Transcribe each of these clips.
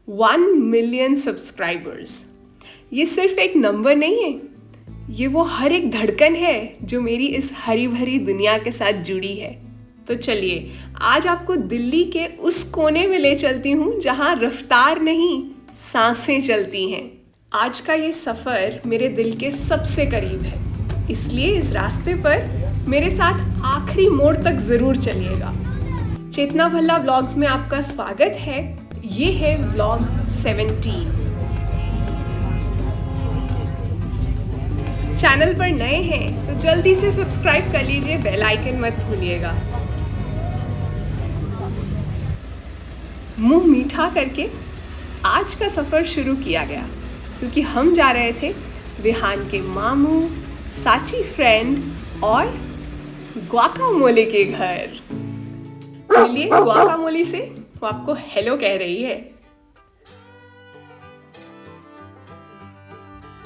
1 million subscribers. ये सिर्फ एक नंबर नहीं है, ये वो हर एक धड़कन है जो मेरी इस हरी भरी दुनिया के साथ जुड़ी है। तो चलिए आज आपको दिल्ली के उस कोने में ले चलती हूँ जहाँ रफ्तार नहीं, सांसें चलती हैं। आज का ये सफ़र मेरे दिल के सबसे करीब है, इसलिए इस रास्ते पर मेरे साथ आखिरी मोड़ तक ज़रूर चलिएगा। चेतना भल्ला व्लॉग्स में आपका स्वागत है। ये है व्लॉग 17। चैनल पर नए हैं तो जल्दी से सब्सक्राइब कर लीजिए, बेल आइकन मत भूलिएगा। मुंह मीठा करके आज का सफ़र शुरू किया गया क्योंकि हम जा रहे थे विहान के मामू, साची फ्रेंड और ग्वाकामोले के घर। मिलिए ग्वाकामोले से, वो आपको हेलो कह रही है।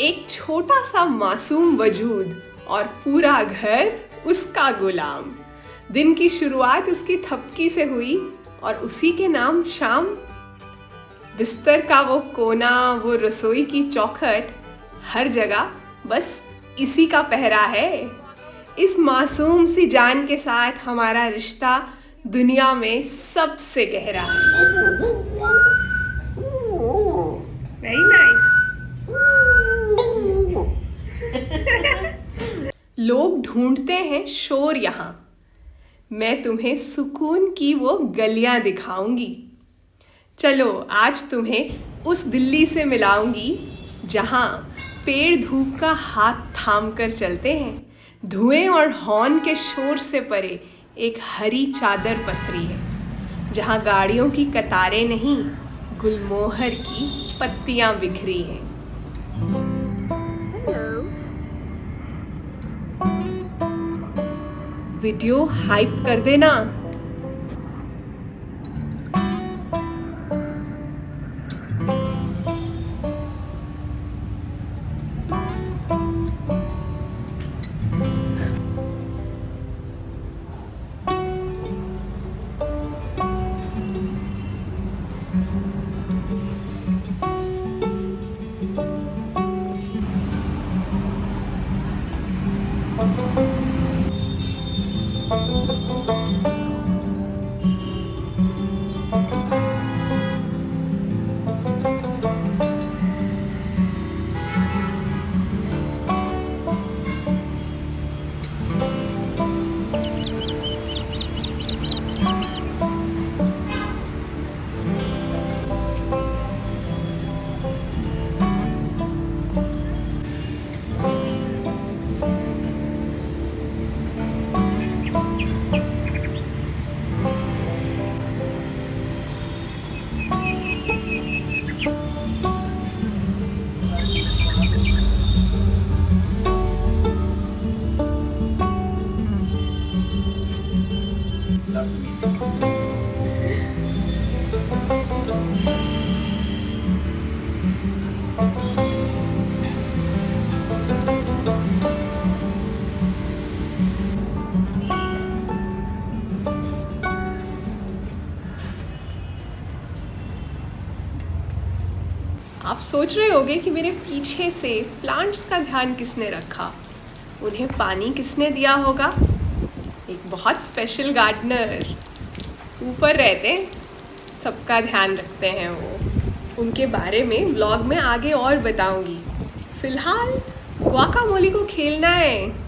एक छोटा सा मासूम वजूद और पूरा घर उसका गुलाम। दिन की शुरुआत उसकी थपकी से हुई और उसी के नाम शाम। बिस्तर का वो कोना, वो रसोई की चौखट, हर जगह बस इसी का पहरा है। इस मासूम सी जान के साथ हमारा रिश्ता दुनिया में सबसे गहरा है। Very nice. लोग ढूंढते हैं शोर यहाँ, मैं तुम्हें सुकून की वो गलियां दिखाऊंगी। चलो आज तुम्हें उस दिल्ली से मिलाऊंगी जहाँ पेड़ धूप का हाथ थाम कर चलते हैं, धुएं और हॉर्न के शोर से परे एक हरी चादर पसरी है, जहाँ गाड़ियों की कतारें नहीं, गुलमोहर की पत्तियां बिखरी हैं। वीडियो हाइप कर देना। आप सोच रहे होंगे कि मेरे पीछे से प्लांट्स का ध्यान किसने रखा, उन्हें पानी किसने दिया होगा। एक बहुत स्पेशल गार्डनर ऊपर रहते हैं, सबका ध्यान रखते हैं वो। उनके बारे में व्लॉग में आगे और बताऊंगी। फिलहाल ग्वाकामोले को खेलना है।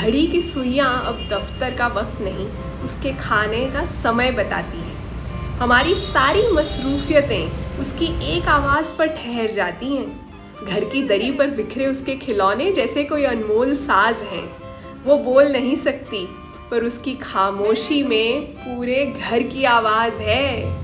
घड़ी की सुइयां अब दफ्तर का वक्त नहीं, उसके खाने का समय बताती हैं। हमारी सारी मसरूफियतें उसकी एक आवाज़ पर ठहर जाती हैं। घर की दरी पर बिखरे उसके खिलौने जैसे कोई अनमोल साज हैं। वो बोल नहीं सकती, पर उसकी खामोशी में पूरे घर की आवाज़ है।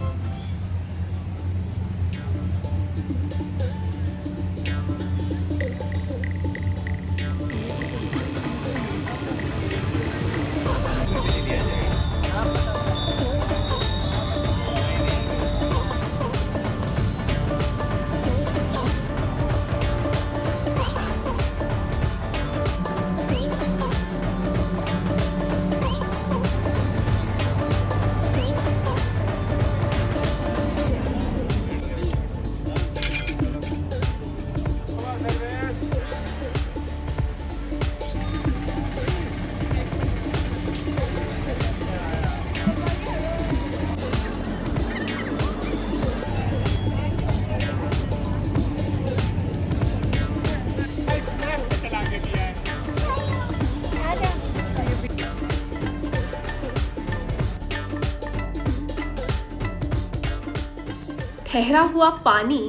ठहरा हुआ पानी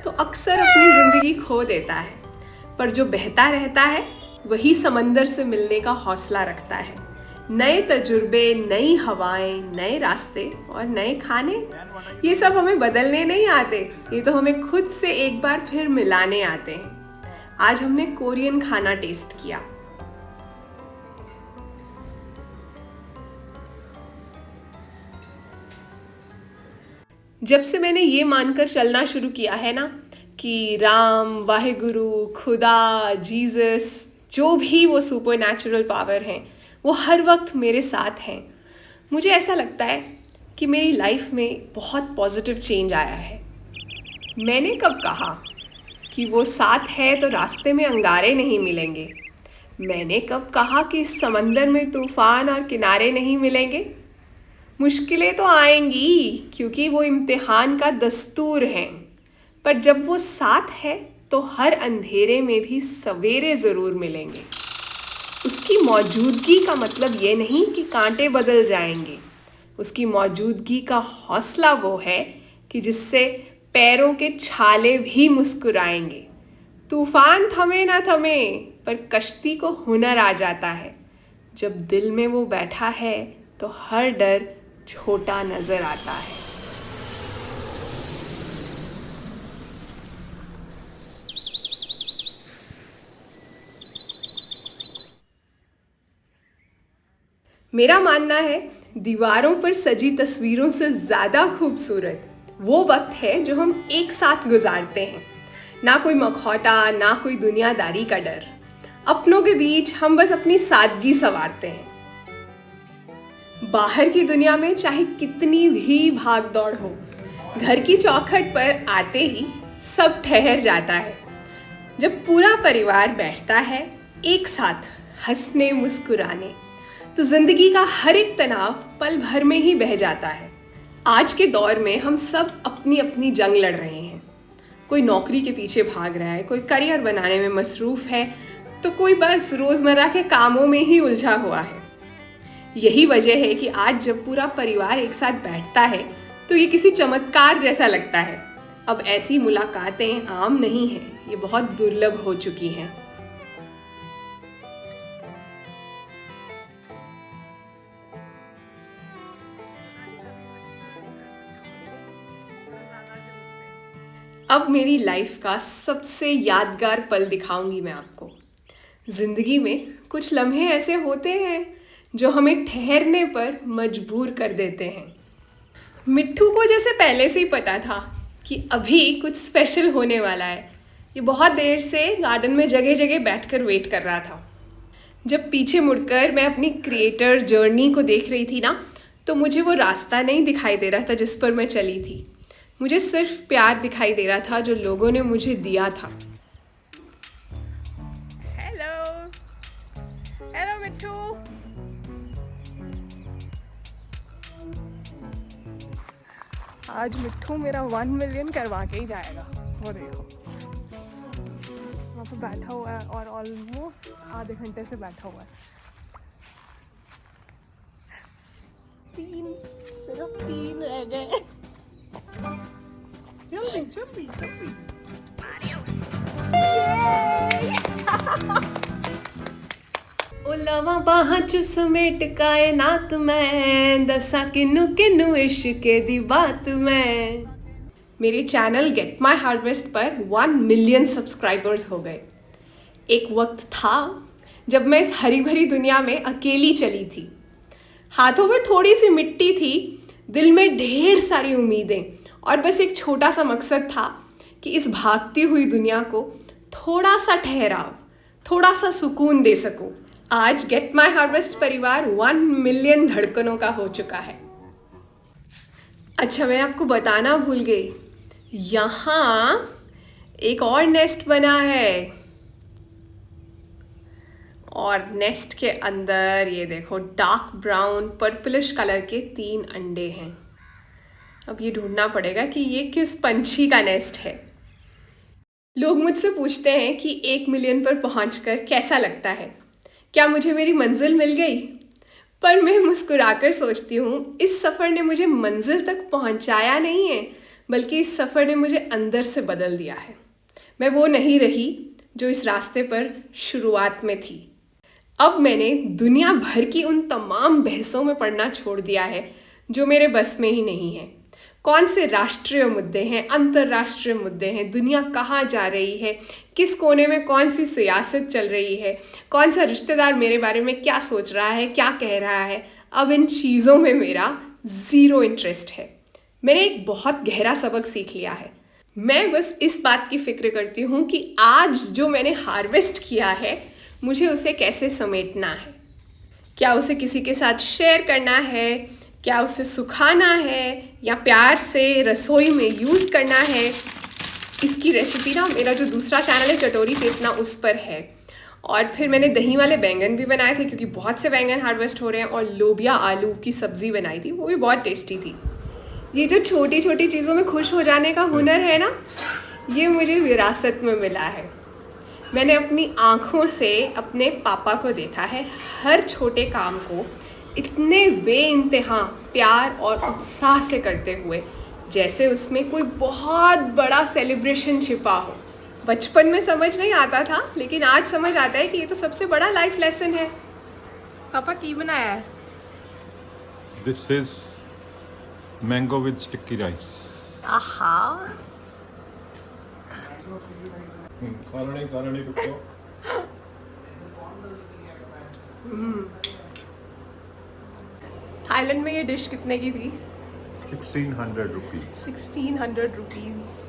तो अक्सर अपनी जिंदगी खो देता है, पर जो बहता रहता है वही समंदर से मिलने का हौसला रखता है। नए तजुर्बे, नई हवाएं, नए रास्ते और नए खाने, ये सब हमें बदलने नहीं आते, ये तो हमें खुद से एक बार फिर मिलाने आते हैं। आज हमने कोरियन खाना टेस्ट किया। जब से मैंने ये मानकर चलना शुरू किया है ना कि राम, वाहेगुरु, खुदा, जीसस, जो भी वो सुपर नेचुरल पावर हैं, वो हर वक्त मेरे साथ हैं, मुझे ऐसा लगता है कि मेरी लाइफ में बहुत पॉजिटिव चेंज आया है। मैंने कब कहा कि वो साथ है तो रास्ते में अंगारे नहीं मिलेंगे? मैंने कब कहा कि इस समंदर में तूफान और किनारे नहीं मिलेंगे? मुश्किलें तो आएंगी क्योंकि वो इम्तिहान का दस्तूर हैं, पर जब वो साथ है तो हर अंधेरे में भी सवेरे ज़रूर मिलेंगे। उसकी मौजूदगी का मतलब ये नहीं कि कांटे बदल जाएंगे, उसकी मौजूदगी का हौसला वो है कि जिससे पैरों के छाले भी मुस्कुराएंगे। तूफान थमे ना थमे, पर कश्ती को हुनर आ जाता है। जब दिल में वो बैठा है तो हर डर छोटा नजर आता है। मेरा मानना है दीवारों पर सजी तस्वीरों से ज़्यादा खूबसूरत वो वक्त है जो हम एक साथ गुजारते हैं। ना कोई मखौटा, ना कोई दुनियादारी का डर। अपनों के बीच हम बस अपनी सादगी संवारते हैं। बाहर की दुनिया में चाहे कितनी भी भाग दौड़ हो, घर की चौखट पर आते ही सब ठहर जाता है। जब पूरा परिवार बैठता है एक साथ हंसने मुस्कुराने, तो जिंदगी का हर एक तनाव पल भर में ही बह जाता है। आज के दौर में हम सब अपनी अपनी जंग लड़ रहे हैं। कोई नौकरी के पीछे भाग रहा है, कोई करियर बनाने में मसरूफ है, तो कोई बस रोजमर्रा के कामों में ही उलझा हुआ है। यही वजह है कि आज जब पूरा परिवार एक साथ बैठता है तो ये किसी चमत्कार जैसा लगता है। अब ऐसी मुलाकातें आम नहीं हैं, ये बहुत दुर्लभ हो चुकी हैं। अब मेरी लाइफ का सबसे यादगार पल दिखाऊंगी मैं आपको। जिंदगी में कुछ लम्हे ऐसे होते हैं जो हमें ठहरने पर मजबूर कर देते हैं। मिट्ठू को जैसे पहले से ही पता था कि अभी कुछ स्पेशल होने वाला है। ये बहुत देर से गार्डन में जगह जगह बैठकर वेट कर रहा था। जब पीछे मुड़कर मैं अपनी क्रिएटर जर्नी को देख रही थी ना, तो मुझे वो रास्ता नहीं दिखाई दे रहा था जिस पर मैं चली थी। मुझे सिर्फ प्यार दिखाई दे रहा था जो लोगों ने मुझे दिया था। हेलो हेलो मिट्ठू। आज मिट्ठू मेरा 1 मिलियन करवा के ही जाएगा। वो देखो वहाँ पर बैठा हुआ है और ऑलमोस्ट आधे घंटे से बैठा हुआ है। सिर्फ 3 रह गए। जल्दी जल्दी जल्दी। लवा बाहां च समेट कायनात में, दसा किन्नू किन्नू इश्क दी बात में। मेरे चैनल गेट माई हार्वेस्ट पर 1 मिलियन सब्सक्राइबर्स हो गए। एक वक्त था जब मैं इस हरी भरी दुनिया में अकेली चली थी। हाथों में थोड़ी सी मिट्टी थी, दिल में ढेर सारी उम्मीदें, और बस एक छोटा सा मकसद था कि इस भागती हुई दुनिया को थोड़ा सा ठहराव, थोड़ा सा सुकून दे सकूं। आज गेट माई हार्वेस्ट परिवार 1 मिलियन धड़कनों का हो चुका है। अच्छा, मैं आपको बताना भूल गई, यहाँ एक और नेस्ट बना है, और नेस्ट के अंदर ये देखो डार्क ब्राउन पर्पलिश कलर के 3 अंडे हैं। अब ये ढूंढना पड़ेगा कि ये किस पंछी का नेस्ट है। लोग मुझसे पूछते हैं कि 1 मिलियन पर पहुंचकर कैसा लगता है, क्या मुझे मेरी मंजिल मिल गई? पर मैं मुस्कुराकर सोचती हूँ, इस सफ़र ने मुझे मंजिल तक पहुँचाया नहीं है, बल्कि इस सफ़र ने मुझे अंदर से बदल दिया है। मैं वो नहीं रही जो इस रास्ते पर शुरुआत में थी। अब मैंने दुनिया भर की उन तमाम बहसों में पड़ना छोड़ दिया है जो मेरे बस में ही नहीं है। कौन से राष्ट्रीय मुद्दे हैं, अंतर्राष्ट्रीय मुद्दे हैं, दुनिया कहाँ जा रही है, किस कोने में कौन सी सियासत चल रही है, कौन सा रिश्तेदार मेरे बारे में क्या सोच रहा है, क्या कह रहा है, अब इन चीज़ों में मेरा ज़ीरो इंटरेस्ट है। मैंने एक बहुत गहरा सबक सीख लिया है। मैं बस इस बात की फिक्र करती हूँ कि आज जो मैंने हार्वेस्ट किया है मुझे उसे कैसे समेटना है। क्या उसे किसी के साथ शेयर करना है, क्या उसे सुखाना है, या प्यार से रसोई में यूज़ करना है। इसकी रेसिपी ना मेरा जो दूसरा चैनल है चटोरी चेतना उस पर है। और फिर मैंने दही वाले बैंगन भी बनाए थे क्योंकि बहुत से बैंगन हार्वेस्ट हो रहे हैं, और लोबिया आलू की सब्ज़ी बनाई थी, वो भी बहुत टेस्टी थी। ये जो छोटी छोटी चीज़ों में खुश हो जाने का हुनर है ना, ये मुझे विरासत में मिला है। मैंने अपनी आँखों से अपने पापा को देखा है हर छोटे काम को इतने बेइंतहा प्यार और उत्साह से करते हुए जैसे उसमें कोई बहुत बड़ा सेलिब्रेशन छिपा हो। बचपन में समझ नहीं आता था, लेकिन आज समझ आता है कि ये तो सबसे बड़ा लाइफ लेसन है। पापा की बनाया है? This is mango with sticky rice. आहा, खाना नहीं रुको। थाईलैंड में ये डिश कितने की थी? 1600 rupees. 1600 रुपीज़।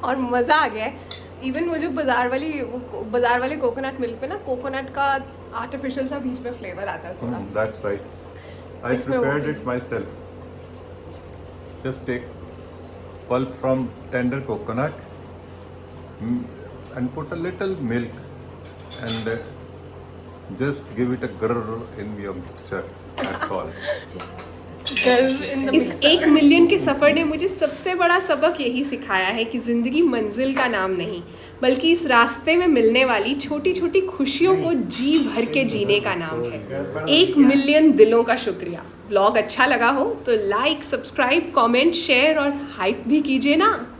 और मज़ा आ गया है। इवन वो जो बाज़ार वाले कोकोनट मिल्क पे ना कोकोनट का आर्टिफिशियल सा बीच में फ्लेवर आता है थोड़ा। That's right. I इसमें वो prepared भी- it myself. Just take pulp from tender coconut and put a little milk and just give it a grrr in your mixer. That's all. इस 1 मिलियन के सफ़र ने मुझे सबसे बड़ा सबक यही सिखाया है कि ज़िंदगी मंजिल का नाम नहीं, बल्कि इस रास्ते में मिलने वाली छोटी छोटी खुशियों को जी भर के जीने का नाम है। 1 मिलियन दिलों का शुक्रिया। व्लॉग अच्छा लगा हो तो लाइक, सब्सक्राइब, कमेंट, शेयर और हाइप भी कीजिए ना।